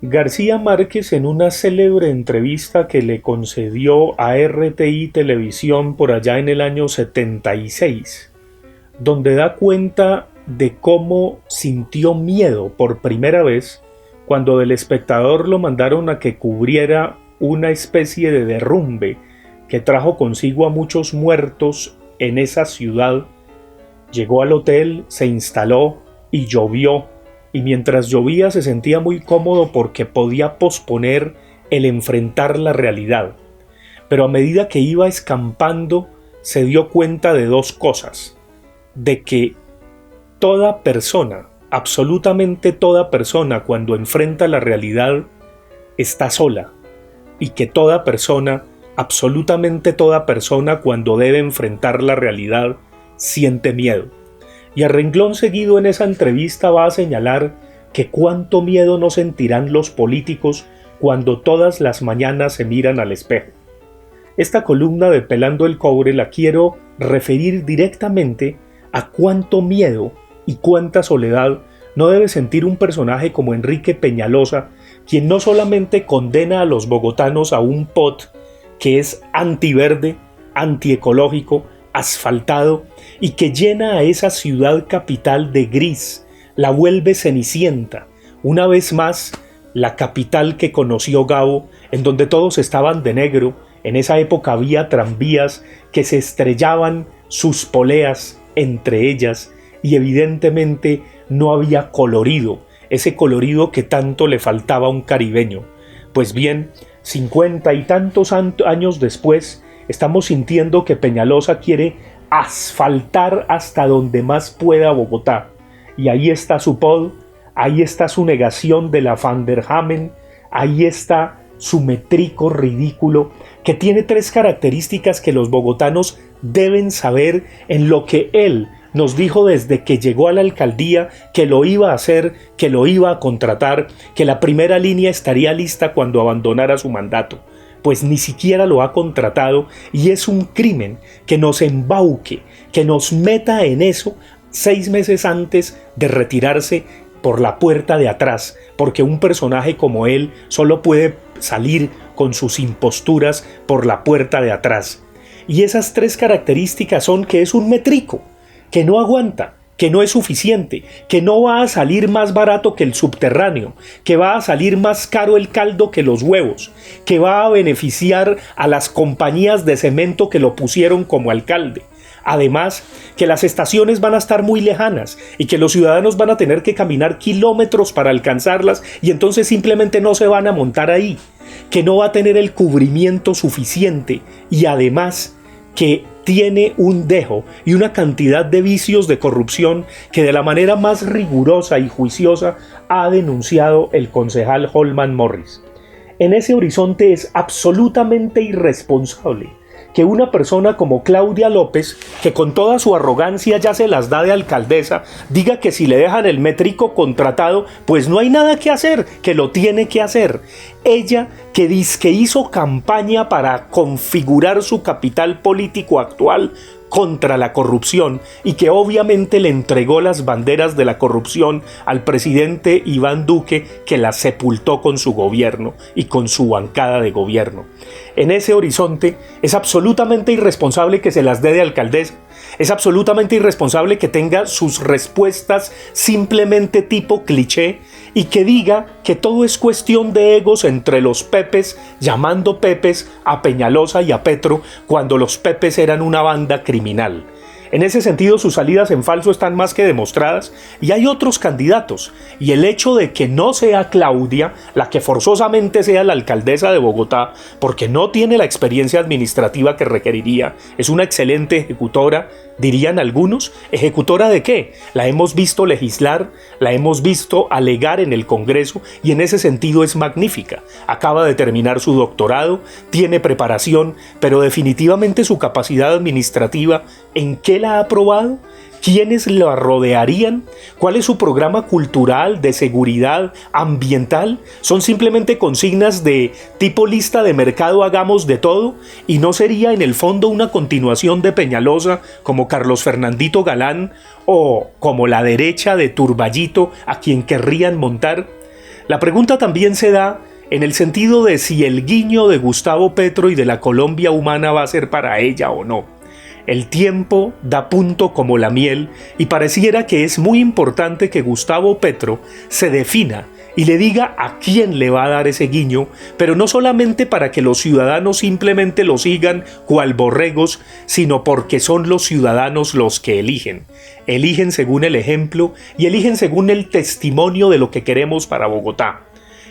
García Márquez, en una célebre entrevista que le concedió a RTI Televisión por allá en el año 76, donde da cuenta de cómo sintió miedo por primera vez cuando del Espectador lo mandaron a que cubriera una especie de derrumbe que trajo consigo a muchos muertos en esa ciudad. Llegó al hotel, se instaló y llovió, y mientras llovía se sentía muy cómodo porque podía posponer el enfrentar la realidad. Pero a medida que iba escampando se dio cuenta de dos cosas: de que toda persona, absolutamente toda persona, cuando enfrenta la realidad está sola, y que toda persona, absolutamente toda persona, cuando debe enfrentar la realidad siente miedo. Y a renglón seguido en esa entrevista va a señalar que cuánto miedo no sentirán los políticos cuando todas las mañanas se miran al espejo. Esta columna de Pelando el Cobre la quiero referir directamente a cuánto miedo y cuánta soledad no debe sentir un personaje como Enrique Peñalosa, quien no solamente condena a los bogotanos a un POT que es antiverde, antiecológico, asfaltado, y que llena a esa ciudad capital de gris, la vuelve cenicienta, una vez más la capital que conoció Gabo, en donde todos estaban de negro. En esa época había tranvías que se estrellaban sus poleas entre ellas, y evidentemente no había colorido, ese colorido que tanto le faltaba a un caribeño. Pues bien, 50 y tantos años después, estamos sintiendo que Peñalosa quiere asfaltar hasta donde más pueda Bogotá. Y ahí está su POD, ahí está su negación de la Van der Hamen, ahí está su métrico ridículo, que tiene tres características que los bogotanos deben saber en lo que él nos dijo desde que llegó a la alcaldía que lo iba a hacer, que lo iba a contratar, que la primera línea estaría lista cuando abandonara su mandato. Pues ni siquiera lo ha contratado, y es un crimen que nos embauque, que nos meta en eso 6 meses antes de retirarse por la puerta de atrás, porque un personaje como él solo puede salir con sus imposturas por la puerta de atrás. Y esas tres características son que es un métrico, que no aguanta, que no es suficiente, que no va a salir más barato que el subterráneo, que va a salir más caro el caldo que los huevos, que va a beneficiar a las compañías de cemento que lo pusieron como alcalde. Además, que las estaciones van a estar muy lejanas y que los ciudadanos van a tener que caminar kilómetros para alcanzarlas, y entonces simplemente no se van a montar ahí, que no va a tener el cubrimiento suficiente, y además que tiene un dejo y una cantidad de vicios de corrupción que de la manera más rigurosa y juiciosa ha denunciado el concejal Holman Morris. En ese horizonte es absolutamente irresponsable que una persona como Claudia López, que con toda su arrogancia ya se las da de alcaldesa, diga que si le dejan el métrico contratado, pues no hay nada que hacer, que lo tiene que hacer. Ella, que dizque hizo campaña para configurar su capital político actual contra la corrupción, y que obviamente le entregó las banderas de la corrupción al presidente Iván Duque, que las sepultó con su gobierno y con su bancada de gobierno. En ese horizonte es absolutamente irresponsable que se las dé de alcaldesa. Es absolutamente irresponsable que tenga sus respuestas simplemente tipo cliché, y que diga que todo es cuestión de egos entre los Pepes, llamando Pepes a Peñalosa y a Petro cuando los Pepes eran una banda criminal. En ese sentido, sus salidas en falso están más que demostradas, y hay otros candidatos, y el hecho de que no sea Claudia la que forzosamente sea la alcaldesa de Bogotá, porque no tiene la experiencia administrativa que requeriría, es una excelente ejecutora, dirían algunos. ¿Ejecutora de qué? La hemos visto legislar, la hemos visto alegar en el Congreso, y en ese sentido es magnífica. Acaba de terminar su doctorado, tiene preparación, pero definitivamente su capacidad administrativa, ¿en qué la ha aprobado? ¿Quiénes la rodearían? ¿Cuál es su programa cultural, de seguridad, ambiental? ¿Son simplemente consignas de tipo lista de mercado, hagamos de todo? ¿Y no sería en el fondo una continuación de Peñalosa como Carlos Fernandito Galán o como la derecha de Turballito, a quien querrían montar? La pregunta también se da en el sentido de si el guiño de Gustavo Petro y de la Colombia humana va a ser para ella o no. El tiempo da punto como la miel y pareciera que es muy importante que Gustavo Petro se defina y le diga a quién le va a dar ese guiño, pero no solamente para que los ciudadanos simplemente lo sigan cual borregos, sino porque son los ciudadanos los que eligen. Eligen según el ejemplo y eligen según el testimonio de lo que queremos para Bogotá.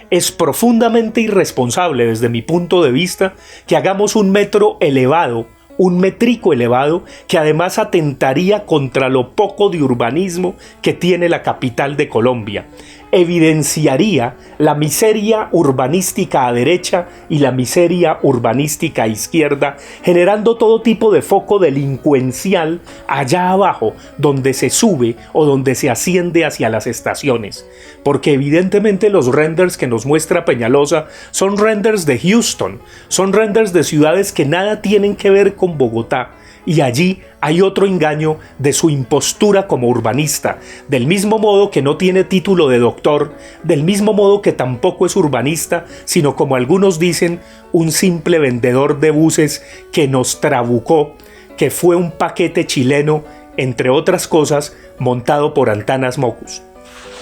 Es profundamente irresponsable desde mi punto de vista que hagamos un metro elevado, un métrico elevado que además atentaría contra lo poco de urbanismo que tiene la capital de Colombia. Evidenciaría la miseria urbanística a derecha y la miseria urbanística a izquierda, generando todo tipo de foco delincuencial allá abajo, donde se sube o donde se asciende hacia las estaciones. Porque evidentemente los renders que nos muestra Peñalosa son renders de Houston, son renders de ciudades que nada tienen que ver con Bogotá. Y allí hay otro engaño de su impostura como urbanista, del mismo modo que no tiene título de doctor, del mismo modo que tampoco es urbanista, sino como algunos dicen, un simple vendedor de buses que nos trabucó, que fue un paquete chileno, entre otras cosas, montado por Antanas Mockus.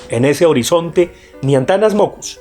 En ese horizonte, ni Antanas Mockus,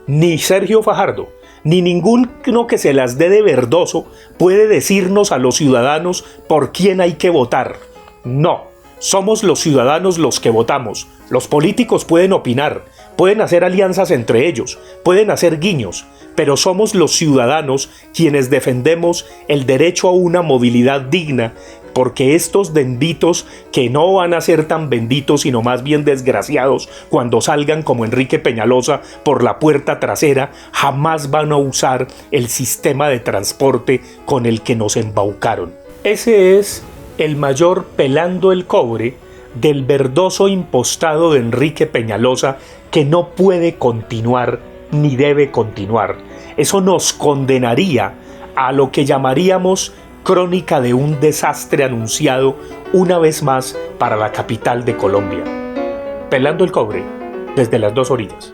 ni Sergio Fajardo, ni ninguno que se las dé de verdoso puede decirnos a los ciudadanos por quién hay que votar. No, somos los ciudadanos los que votamos. Los políticos pueden opinar, pueden hacer alianzas entre ellos, pueden hacer guiños, pero somos los ciudadanos quienes defendemos el derecho a una movilidad digna, porque estos benditos que no van a ser tan benditos sino más bien desgraciados cuando salgan como Enrique Peñalosa por la puerta trasera, jamás van a usar el sistema de transporte con el que nos embaucaron. Ese es el mayor pelando el cobre del verdoso impostado de Enrique Peñalosa, que no puede continuar ni debe continuar. Eso nos condenaría a lo que llamaríamos crónica de un desastre anunciado una vez más para la capital de Colombia. Pelando el cobre desde las dos orillas.